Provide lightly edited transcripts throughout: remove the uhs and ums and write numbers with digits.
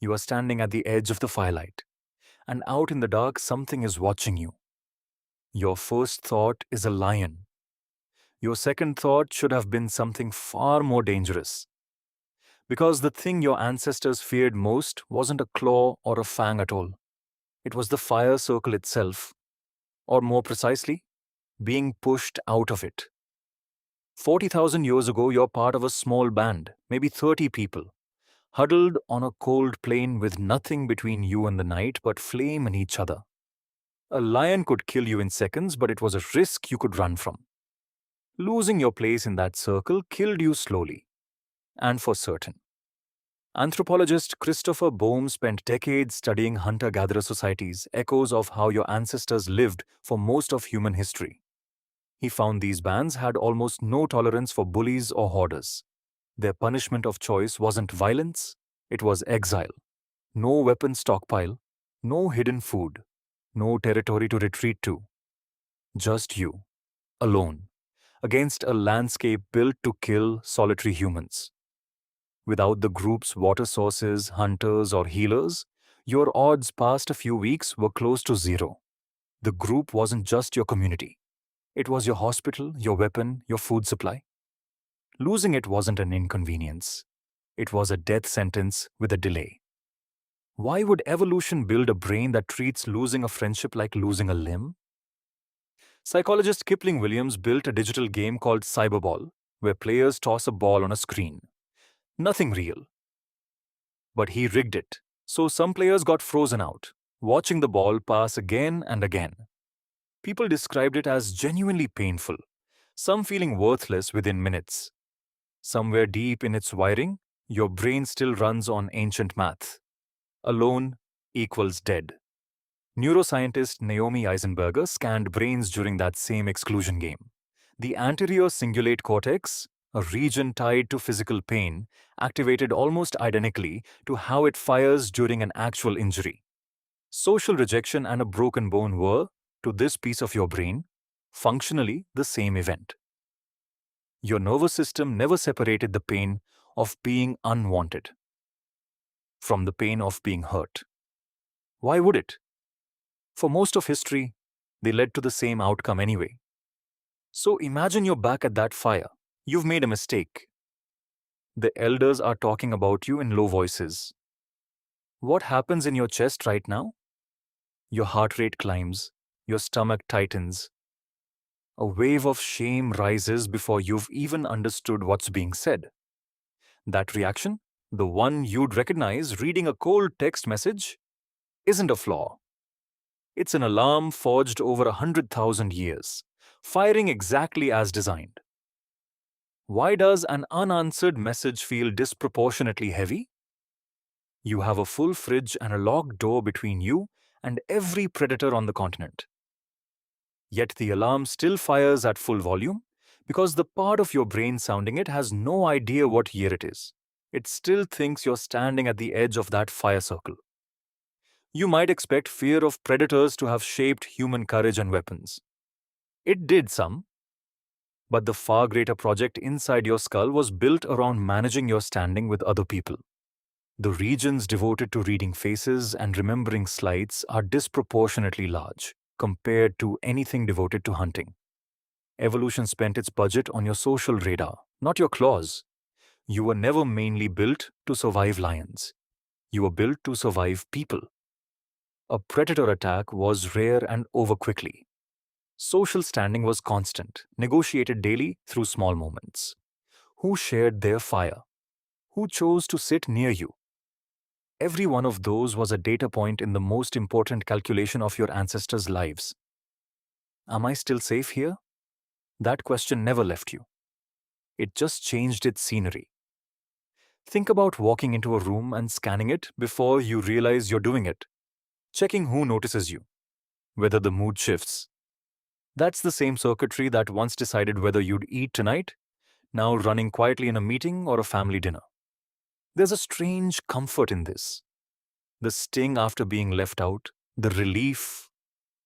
You are standing at the edge of the firelight, and out in the dark, something is watching you. Your first thought is a lion. Your second thought should have been something far more dangerous. Because the thing your ancestors feared most wasn't a claw or a fang at all. It was the fire circle itself, or more precisely, being pushed out of it. 40,000 years ago, you're part of a small band, maybe 30 people, huddled on a cold plain with nothing between you and the night but flame and each other. A lion could kill you in seconds, but it was a risk you could run from. Losing your place in that circle killed you slowly, and for certain. Anthropologist Christopher Boehm spent decades studying hunter-gatherer societies, echoes of how your ancestors lived for most of human history. He found these bands had almost no tolerance for bullies or hoarders. Their punishment of choice wasn't violence, it was exile. No weapon stockpile, no hidden food, no territory to retreat to. Just you, alone, against a landscape built to kill solitary humans. Without the group's water sources, hunters, or healers, your odds past a few weeks were close to zero. The group wasn't just your community. It was your hospital, your weapon, your food supply. Losing it wasn't an inconvenience. It was a death sentence with a delay. Why would evolution build a brain that treats losing a friendship like losing a limb? Psychologist Kipling Williams built a digital game called Cyberball, where players toss a ball on a screen. Nothing real. But he rigged it, so some players got frozen out, watching the ball pass again and again. People described it as genuinely painful, some feeling worthless within minutes. Somewhere deep in its wiring, your brain still runs on ancient math. Alone equals dead. Neuroscientist Naomi Eisenberger scanned brains during that same exclusion game. The anterior cingulate cortex, a region tied to physical pain, activated almost identically to how it fires during an actual injury. Social rejection and a broken bone were, to this piece of your brain, functionally the same event. Your nervous system never separated the pain of being unwanted from the pain of being hurt. Why would it? For most of history, they led to the same outcome anyway. So imagine you're back at that fire. You've made a mistake. The elders are talking about you in low voices. What happens in your chest right now? Your heart rate climbs, your stomach tightens. A wave of shame rises before you've even understood what's being said. That reaction, the one you'd recognize reading a cold text message, isn't a flaw. It's an alarm forged over 100,000 years, firing exactly as designed. Why does an unanswered message feel disproportionately heavy? You have a full fridge and a locked door between you and every predator on the continent. Yet the alarm still fires at full volume because the part of your brain sounding it has no idea what year it is. It still thinks you're standing at the edge of that fire circle. You might expect fear of predators to have shaped human courage and weapons. It did some, but the far greater project inside your skull was built around managing your standing with other people. The regions devoted to reading faces and remembering slights are disproportionately large compared to anything devoted to hunting. Evolution spent its budget on your social radar, not your claws. You were never mainly built to survive lions. You were built to survive people. A predator attack was rare and over quickly. Social standing was constant, negotiated daily through small moments. Who shared their fire? Who chose to sit near you? Every one of those was a data point in the most important calculation of your ancestors' lives. Am I still safe here? That question never left you. It just changed its scenery. Think about walking into a room and scanning it before you realize you're doing it. Checking who notices you, whether the mood shifts. That's the same circuitry that once decided whether you'd eat tonight, now running quietly in a meeting or a family dinner. There's a strange comfort in this. The sting after being left out, the relief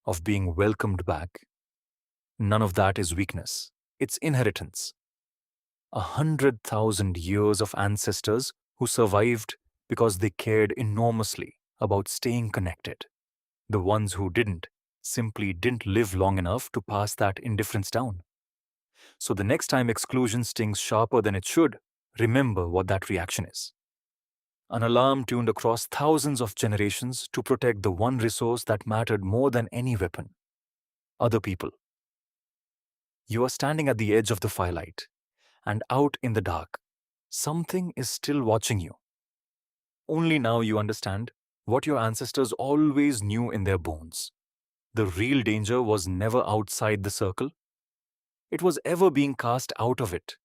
of being welcomed back. None of that is weakness. It's inheritance. 100,000 years of ancestors who survived because they cared enormously about staying connected. The ones who didn't simply didn't live long enough to pass that indifference down. So the next time exclusion stings sharper than it should, remember what that reaction is. An alarm tuned across thousands of generations to protect the one resource that mattered more than any weapon: other people. You are standing at the edge of the firelight, and out in the dark, something is still watching you. Only now you understand what your ancestors always knew in their bones. The real danger was never outside the circle. It was ever being cast out of it.